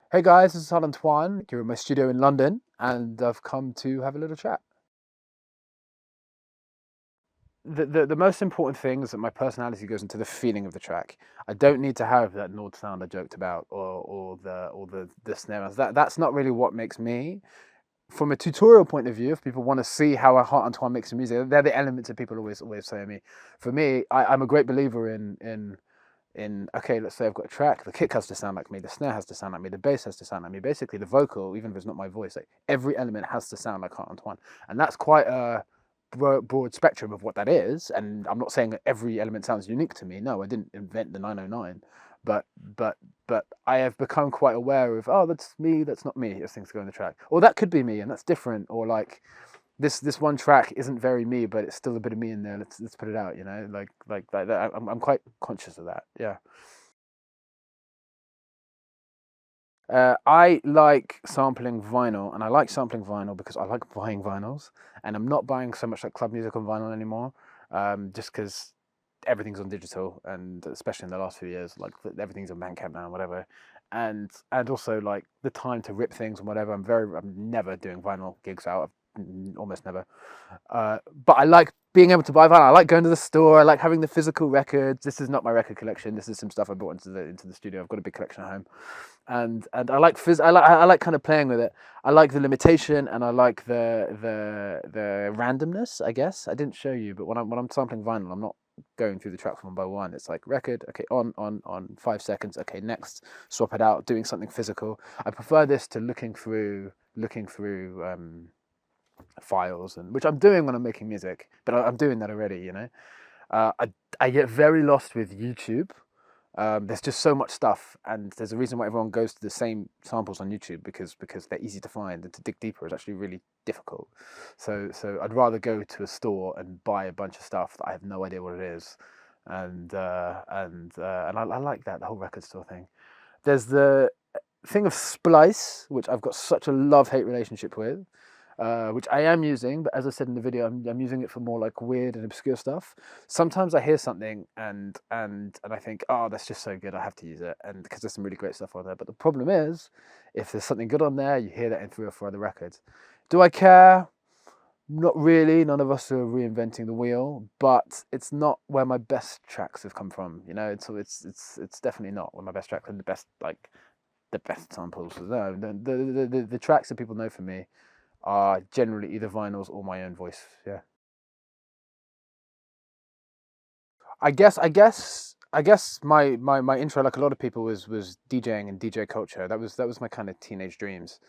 Hey guys, this is Hardt Antoine. You're in my studio in London, and I've come to have a little chat. The most important thing is that my personality goes into the feeling of the track. I don't need to have that Nord sound I joked about, or the snare. That's not really what makes me. From a tutorial point of view, if people want to see how a Hardt Antoine makes music, they're the elements that people always say to me. For me, I'm a great believer in okay, let's say I've got a track, the kick has to sound like me, the snare has to sound like me, the bass has to sound like me. Basically, the vocal, even if it's not my voice, like every element has to sound like Hardt Antoine, and that's quite a broad spectrum of what that is. And I'm not saying that every element sounds unique to me. No, I didn't invent the 909, but but but I have become quite aware of, oh, that's me, that's not me, as things go in the track, or that could be me and that's different, or like this one track isn't very me, but it's still a bit of me in there. Let's put it out, like that. I'm quite conscious of that. Yeah. I like sampling vinyl, and I like sampling vinyl because I like buying vinyls, and I'm not buying so much like club music on vinyl anymore, just because everything's on digital, and especially in the last few years, like everything's on Bandcamp now, and whatever, and also like the time to rip things and whatever. I'm never doing vinyl gigs out, almost never. But I like being able to buy vinyl. I like going to the store. I like having the physical records. This is not my record collection. This is some stuff I brought into the studio. I've got a big collection at home, and I like I like kind of playing with it. I like the limitation, and I like the randomness. I guess I didn't show you, but when I'm sampling vinyl, I'm not going through the tracks one by one. It's like record, okay, on 5 seconds, okay, next, swap it out, doing something physical. I prefer this to looking through files, and which I'm doing when I'm making music, but I'm doing that already. uh, I, I get very lost with YouTube. There's just so much stuff, and there's a reason why everyone goes to the same samples on YouTube, because they're easy to find, and to dig deeper is actually really difficult. So I'd rather go to a store and buy a bunch of stuff that I have no idea what it is, and I like that, the whole record store thing. There's the thing of Splice, which I've got such a love-hate relationship with, which I am using, but as I said in the video, I'm using it for more like weird and obscure stuff. Sometimes I hear something and I think, oh, that's just so good, I have to use it, and because there's some really great stuff on there. But the problem is, if there's something good on there, you hear that in 3 or 4 other records. Do I care? Not really. None of us are reinventing the wheel, but it's not where my best tracks have come from. It's definitely not where my best tracks and the best samples. No, the tracks that people know from me are generally either vinyls or my own voice. Yeah. I guess my intro, like a lot of people, was DJing and DJ culture. That was my kind of teenage dreams,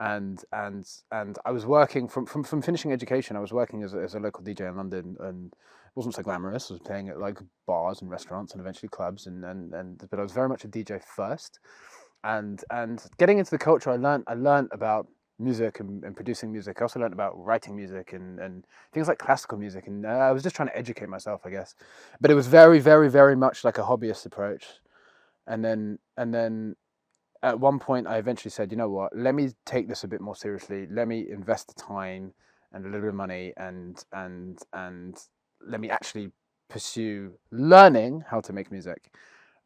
and I was working from finishing education. I was working as a local DJ in London, and it wasn't so glamorous. I was playing at like bars and restaurants and eventually clubs, and but I was very much a DJ first, and getting into the culture, I learned about music and producing music. I also learned about writing music and things like classical music, and I was just trying to educate myself, I guess. But it was very, very, very much like a hobbyist approach. And then at one point, I eventually said, you know what? Let me take this a bit more seriously. Let me invest the time and a little bit of money, and let me actually pursue learning how to make music.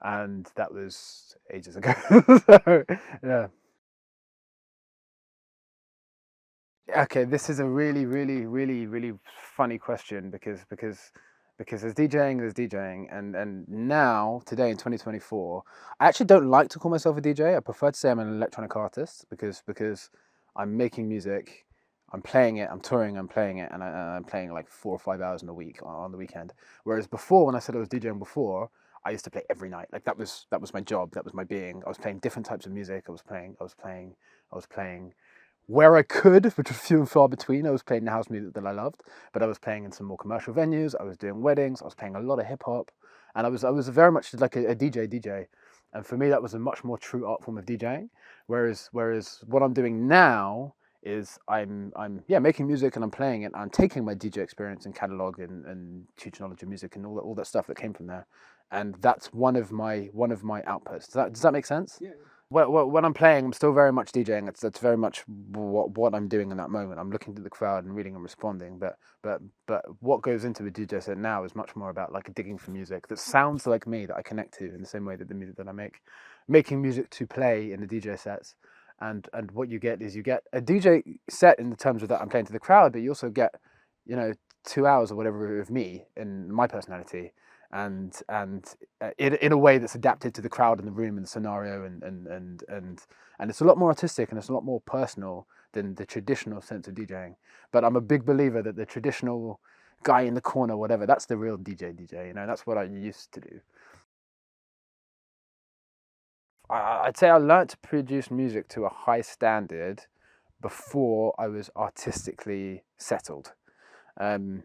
And that was ages ago. So, yeah. Okay, this is a really, really, really, really funny question, because there's DJing, and now today in 2024, I actually don't like to call myself a DJ. I prefer to say I'm an electronic artist, because I'm making music, I'm playing it, I'm touring, I'm playing it, and I'm playing like 4 or 5 hours in a week on the weekend. Whereas before, when I said I was DJing before, I used to play every night. Like that was my job, that was my being. I was playing different types of music. I was playing where I could, which was few and far between. I was playing the house music that I loved, but I was playing in some more commercial venues. I was doing weddings. I was playing a lot of hip hop, and I was very much like a DJ. And for me, that was a much more true art form of DJing. Whereas what I'm doing now is I'm yeah, making music and I'm playing it. I'm taking my DJ experience and catalog and huge knowledge of music and all that stuff that came from there, and that's one of my outputs. Does that make sense? Yeah. When I'm playing, I'm still very much DJing. That's very much what I'm doing in that moment. I'm looking to the crowd and reading and responding. But what goes into a DJ set now is much more about like digging for music that sounds like me, that I connect to in the same way that the music that I make. making music to play in the DJ sets. And what you get is you get a DJ set in the terms of that I'm playing to the crowd, but you also get, 2 hours or whatever of me and my personality, and in a way that's adapted to the crowd and the room and the scenario, and it's a lot more artistic and it's a lot more personal than the traditional sense of DJing. But I'm a big believer that the traditional guy in the corner, whatever, that's the real DJ. That's what I used to do. I'd say I learned to produce music to a high standard before I was artistically settled. Um,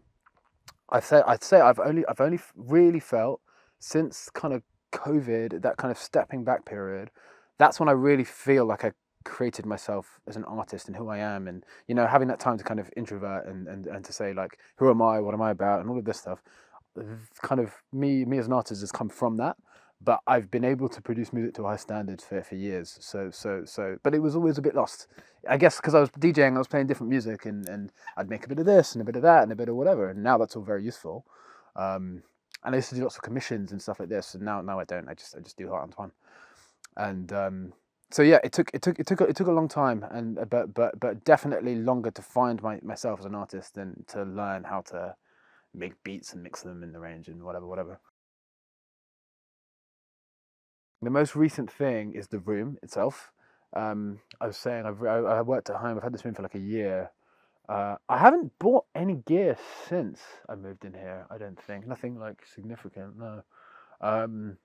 I'd say I've only really felt since kind of COVID, that kind of stepping back period. That's when I really feel like I created myself as an artist and who I am, and having that time to kind of introvert and to say, like, who am I, what am I about, and all of this stuff. Kind of me as an artist has come from that. But I've been able to produce music to a high standard for years. But it was always a bit lost. I guess because I was DJing, I was playing different music, and I'd make a bit of this and a bit of that and a bit of whatever. And now that's all very useful. And I used to do lots of commissions and stuff like this. And now I don't. I just do Hardt Antoine. And so yeah, it took a long time, and but definitely longer to find myself as an artist than to learn how to make beats and mix them in the range and whatever. The most recent thing is the room itself. I was saying I worked at home. I've had this room for like a year. I haven't bought any gear since I moved in here. I don't think nothing like significant. No. Um,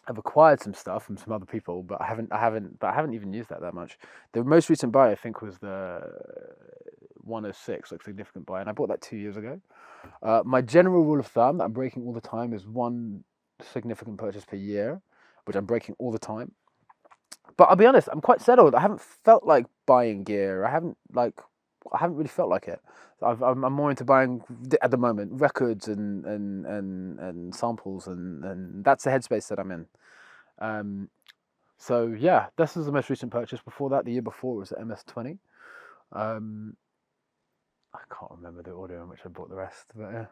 I've acquired some stuff from some other people, but I haven't even used that much. The most recent buy I think was the 106, like significant buy, and I bought that 2 years ago. My general rule of thumb that I'm breaking all the time is one significant purchase per year, which I'm breaking all the time. But I'll be honest, I'm quite settled. I haven't felt like buying gear. I haven't really felt like it. I'm more into buying at the moment records and samples, and that's the headspace that I'm in. Um, so yeah, this is the most recent purchase. Before that, the year before, was the MS-20. Um, I can't remember the order in which I bought the rest, but yeah.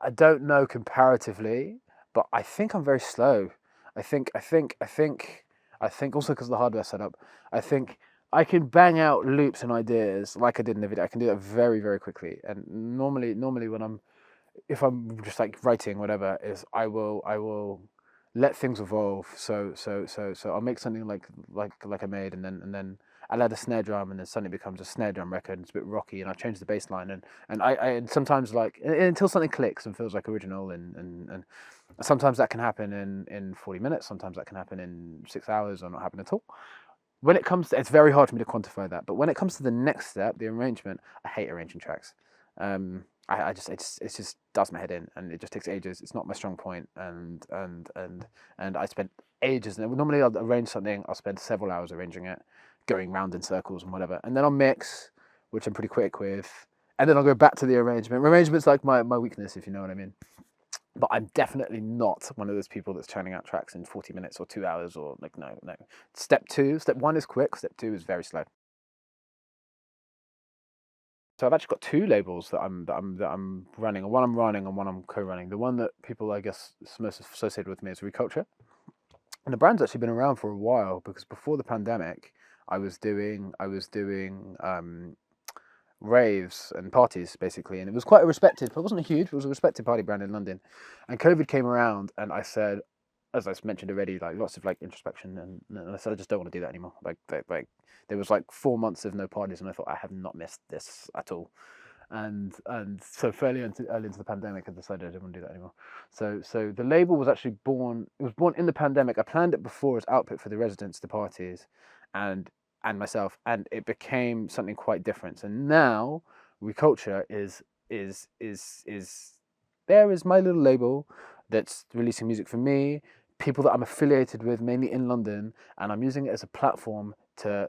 I don't know comparatively, but I think I'm very slow. I think also because of the hardware setup. I think I can bang out loops and ideas like I did in the video. I can do that very, very quickly. And normally when if I'm just like writing whatever, is I will let things evolve. So I'll make something like I made, and then I'll add a snare drum, and then suddenly it becomes a snare drum record, and it's a bit rocky, and I change the bass line, and I sometimes like until something clicks and feels like original, and sometimes that can happen in 40 minutes, sometimes that can happen in 6 hours or not happen at all. When it comes to, it's very hard for me to quantify that, but when it comes to the next step, the arrangement, I hate arranging tracks. It just does my head in, and it just takes ages. It's not my strong point, and I spent ages. And normally I'll arrange something, I'll spend several hours arranging it, going round in circles and whatever, and then I'll mix, which I'm pretty quick with, and then I'll go back to the arrangement. Arrangement's like my weakness, if you know what I mean. But I'm definitely not one of those people that's churning out tracks in 40 minutes or 2 hours, or like, no. Step one is quick. Step two is very slow. So I've actually got two labels that I'm running, one I'm running and one I'm co-running. The one that people, I guess, most associated with me is Reculture, and the brand's actually been around for a while, because before the pandemic, I was doing raves and parties basically, and it was quite a respected. It wasn't huge, but it was a respected party brand in London. And COVID came around, and I said, as I mentioned already, like lots of like introspection, and I said I just don't want to do that anymore. Like there was like 4 months of no parties, and I thought I have not missed this at all. And so fairly early into the pandemic, I decided I didn't want to do that anymore. So the label was actually born. It was born in the pandemic. I planned it before as output for the residents, the parties, and and myself, and it became something quite different. And now Reculture is there is my little label that's releasing music for me, people that I'm affiliated with, mainly in London, and I'm using it as a platform to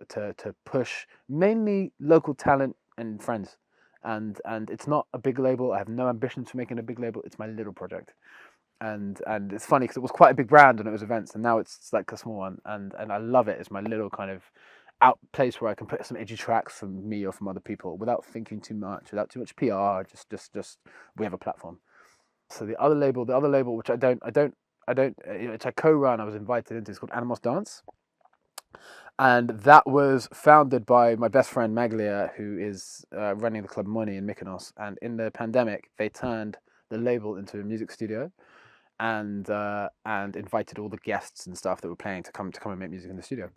push mainly local talent and friends. And it's not a big label. I have no ambition to making a big label. It's my little project. And it's funny because it was quite a big brand and it was events, and now it's like a small one, and I love it. It's my little kind of out place where I can put some edgy tracks from me or from other people without thinking too much, without too much PR. Just we have a platform. So the other label, which I don't It's a co-run I was invited into. It's called Animals Dance, and that was founded by my best friend Maglia, who is running the club Money in Mykonos. And in the pandemic, they turned the label into a music studio, and invited all the guests and stuff that were playing to come and make music in the studio.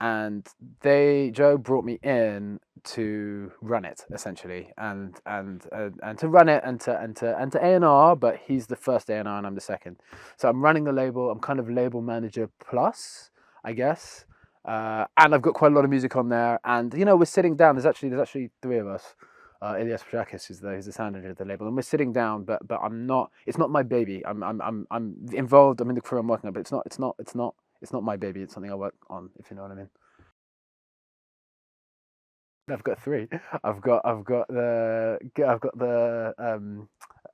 And Joe brought me in to run it essentially, and to run it and to A&R, but he's the first A&R and I'm the second. So I'm running the label. I'm kind of label manager plus, I guess. And I've got quite a lot of music on there. And we're sitting down. There's actually three of us. Elias Pashakis is he's the sound engineer of the label, and we're sitting down. But I'm not. It's not my baby. I'm involved. I'm in the crew. I'm working on, but it's not my baby. It's something I work on. If you know what I mean. I've got three. I've got the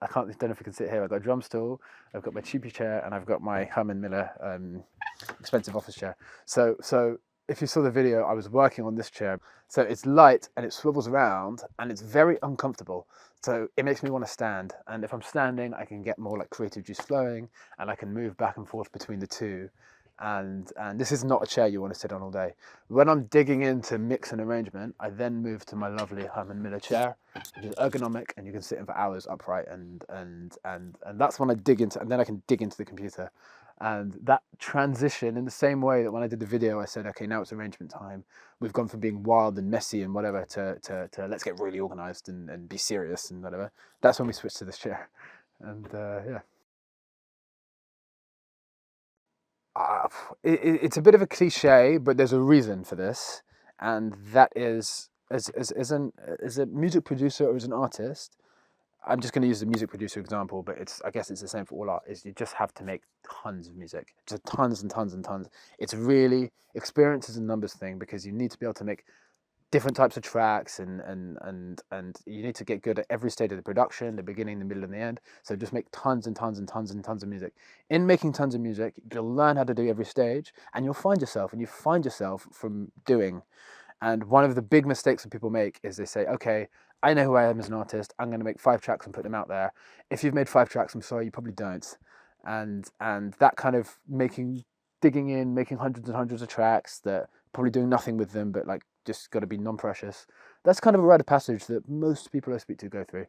I don't know if you can sit here. I've got a drum stool. I've got my cheapy chair, and I've got my Herman Miller expensive office chair. So if you saw the video, I was working on this chair. So it's light and it swivels around and it's very uncomfortable. So it makes me want to stand. And if I'm standing, I can get more like creative juice flowing, and I can move back and forth between the two. And this is not a chair you want to sit on all day. When I'm digging into mix and arrangement, I then move to my lovely Herman Miller chair, which is ergonomic, and you can sit in for hours upright. And that's when I dig into, and then I can dig into the computer. And that transition, in the same way that when I did the video, I said, okay, now it's arrangement time. We've gone from being wild and messy and whatever to let's get really organized and be serious and whatever. That's when we switched to this chair. And yeah. Uh, it's a bit of a cliche, but there's a reason for this, and that is as a music producer or as an artist. I'm just going to use the music producer example, but I guess it's the same for all art. Is you just have to make tons of music, just tons and tons and tons. It's really experience is a numbers thing, because you need to be able to make different types of tracks, and you need to get good at every stage of the production, the beginning, the middle, and the end. So just make tons and tons and tons and tons of music. In making tons of music, you'll learn how to do every stage, and you'll find yourself, and you find yourself from doing. And one of the big mistakes that people make is they say, okay, I know who I am as an artist. I'm going to make 5 tracks and put them out there. If you've made 5 tracks, I'm sorry, you probably don't. And that kind of digging in, making hundreds and hundreds of tracks that probably doing nothing with them, but like just got to be non-precious. That's kind of a rite of passage that most people I speak to go through.